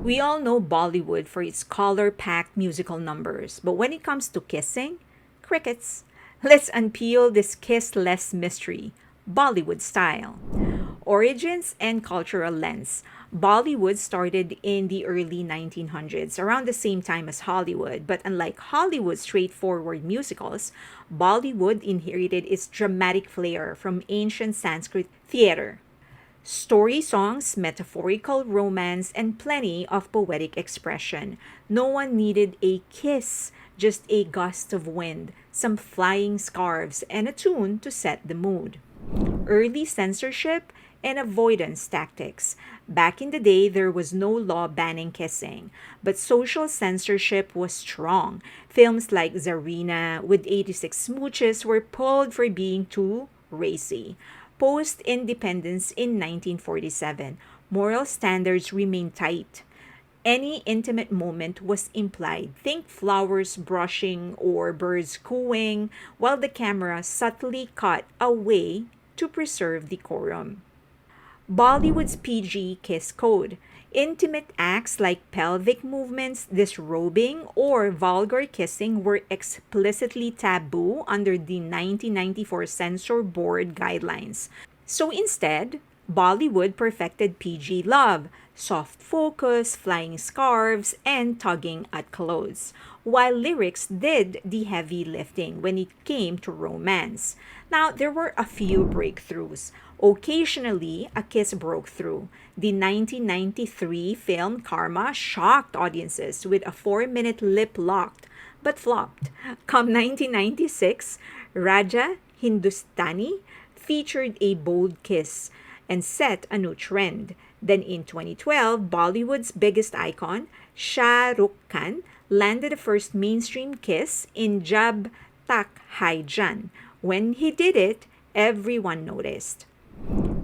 We all know Bollywood for its color packed musical numbers, but when it comes to kissing, crickets. Let's unpeel this kissless mystery, Bollywood style. Origins and cultural lens. Bollywood started in the early 1900s, around the same time as Hollywood, but unlike Hollywood's straightforward musicals, Bollywood inherited its dramatic flair from ancient Sanskrit theater. Story songs, metaphorical romance, and plenty of poetic expression. No one needed a kiss, just a gust of wind, some flying scarves, and a tune to set the mood. Early censorship and avoidance tactics. Back in the day, there was no law banning kissing, but social censorship was strong. Films like Zarina with 86 Smooches were pulled for being too racy. Post independence in 1947, moral standards remained tight. Any intimate moment was implied. Think flowers brushing or birds cooing, while the camera subtly cut away to preserve decorum. Bollywood's PG kiss code. Intimate acts like pelvic movements, disrobing, or vulgar kissing were explicitly taboo under the 1994 Censor Board guidelines. So instead, Bollywood perfected PG love, soft focus, flying scarves, and tugging at clothes, while lyrics did the heavy lifting when it came to romance. Now, there were a few breakthroughs. Occasionally, a kiss broke through. The 1993 film Karma shocked audiences with a 4-minute lip locked, but flopped. Come 1996, Raja Hindustani featured a bold kiss and set a new trend. Then in 2012, Bollywood's biggest icon, Shah Rukh Khan, landed the first mainstream kiss in Jab Tak Hai Jan. When he did it, everyone noticed.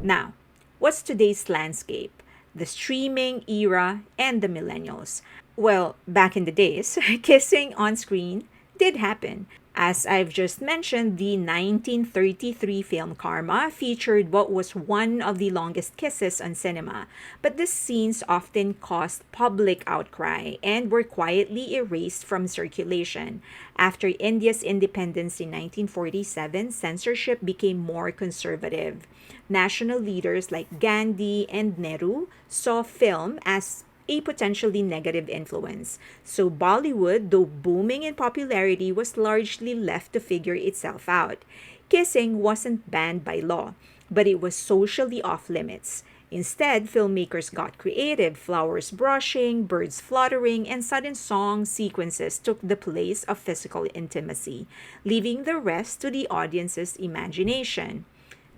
Now, what's today's landscape? The streaming era and the millennials. Well, back in the days, kissing on screen did happen. As I've just mentioned, the 1933 film Karma featured what was one of the longest kisses on cinema. But these scenes often caused public outcry and were quietly erased from circulation. After India's independence in 1947, censorship became more conservative. National leaders like Gandhi and Nehru saw film as a potentially negative influence. So Bollywood, though booming in popularity, was largely left to figure itself out. Kissing wasn't banned by law, but it was socially off limits. Instead, filmmakers got creative. Flowers brushing, birds fluttering, and sudden song sequences took the place of physical intimacy, leaving the rest to the audience's imagination.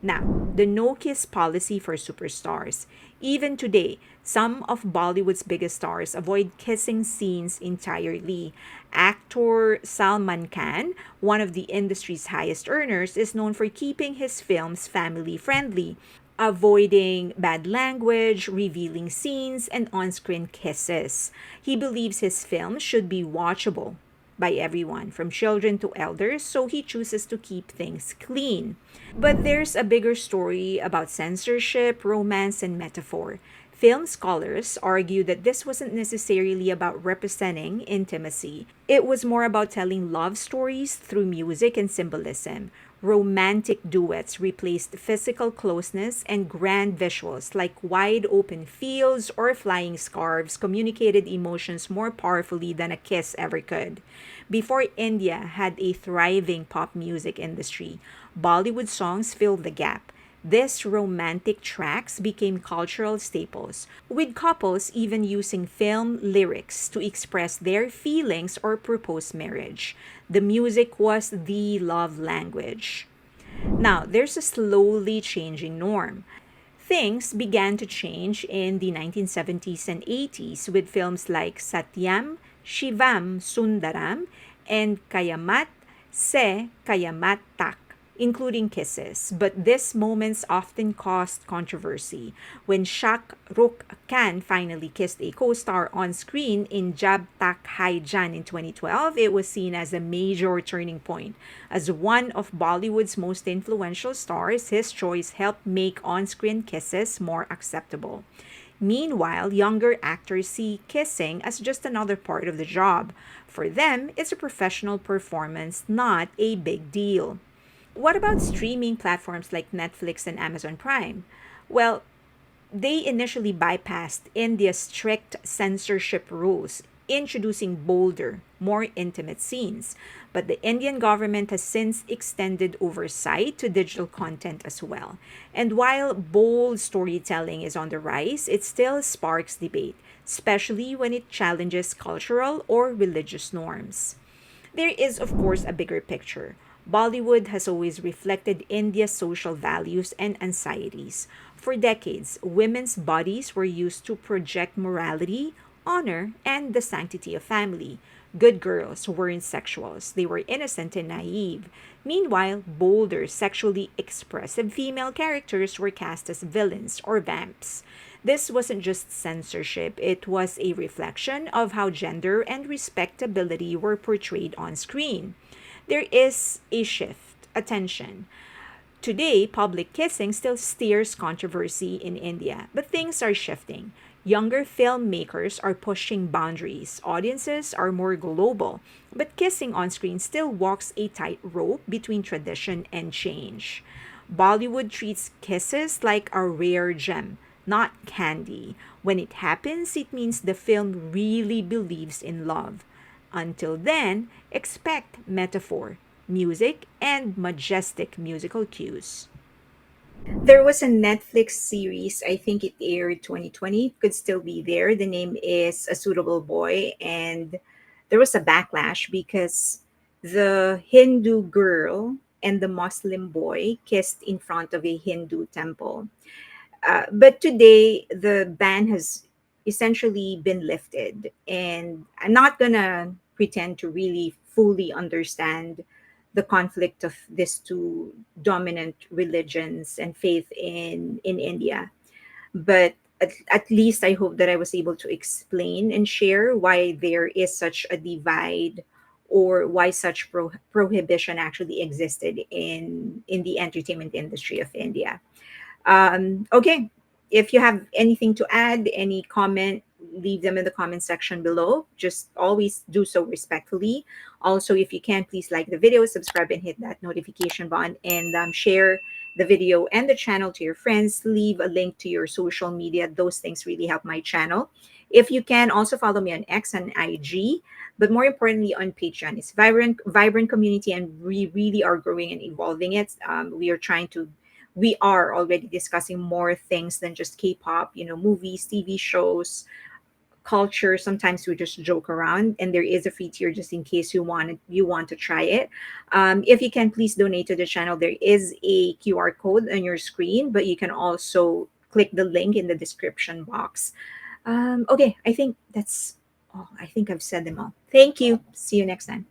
Now, the no kiss policy for superstars. Even today, some of Bollywood's biggest stars avoid kissing scenes entirely. Actor Salman Khan, one of the industry's highest earners, is known for keeping his films family friendly, avoiding bad language, revealing scenes, and on screen kisses. He believes his films should be watchable by everyone, from children to elders, so he chooses to keep things clean. But there's a bigger story about censorship, romance, and metaphor. Film scholars argue that this wasn't necessarily about representing intimacy. It was more about telling love stories through music and symbolism. Romantic duets replaced physical closeness, and grand visuals like wide open fields or flying scarves communicated emotions more powerfully than a kiss ever could. Before India had a thriving pop music industry, Bollywood songs filled the gap. These romantic tracks became cultural staples, with couples even using film lyrics to express their feelings or propose marriage. The music was the love language. Now, there's a slowly changing norm. Things began to change in the 1970s and 80s with films like Satyam, Shivam Sundaram, and Kayamat Se Kayamat Tak, including kisses. But these moments often caused controversy. When Shak Rukh Khan finally kissed a co-star on screen in Jab Tak Hai Jan in 2012, it was seen as a major turning point. As one of Bollywood's most influential stars, his choice helped make on-screen kisses more acceptable. Meanwhile, younger actors see kissing as just another part of the job. For them, it's a professional performance, not a big deal. What about streaming platforms like Netflix and Amazon Prime? Well, they initially bypassed India's strict censorship rules, introducing bolder, more intimate scenes. But the Indian government has since extended oversight to digital content as well. And while bold storytelling is on the rise, it still sparks debate, especially when it challenges cultural or religious norms. There is, of course, a bigger picture. Bollywood has always reflected India's social values and anxieties. For decades, women's bodies were used to project morality, honor, and the sanctity of family. Good girls weren't sexuals, they were innocent and naive. Meanwhile, bolder, sexually expressive female characters were cast as villains or vamps. This wasn't just censorship, it was a reflection of how gender and respectability were portrayed on screen. There is a shift, a tension. Today, public kissing still steers controversy in India, but things are shifting. Younger filmmakers are pushing boundaries. Audiences are more global, but kissing on screen still walks a tightrope between tradition and change. Bollywood treats kisses like a rare gem, not candy. When it happens, it means the film really believes in love. Until then, expect metaphor, music, and majestic musical cues. There was a Netflix series, I think it aired 2020, could still be there. The name is A Suitable Boy, and there was a backlash because the Hindu girl and the Muslim boy kissed in front of a Hindu temple. But today, the ban has essentially been lifted. And I'm not going to pretend to really fully understand the conflict of these two dominant religions and faith in India. But at least I hope that I was able to explain and share why there is such a divide or why such prohibition actually existed in the entertainment industry of India. Okay, if you have anything to add, any comment, leave them in the comment section below. Just always do so respectfully. Also, if you can, please like the video, subscribe, and hit that notification button, and share the video and the channel to your friends. Leave a link to your social media. Those things really help my channel. If you can, also follow me on X and IG, but more importantly on Patreon. It's vibrant community, and we really are growing and evolving it. We are already discussing more things than just K-pop, movies, TV shows, culture. Sometimes we just joke around, and there is a free tier just in case you want to try it. If you can, please donate to the channel. There is a QR code on your screen, but you can also click the link in the description box. Okay, I think that's all. I think I've said them all. Thank you. See you next time.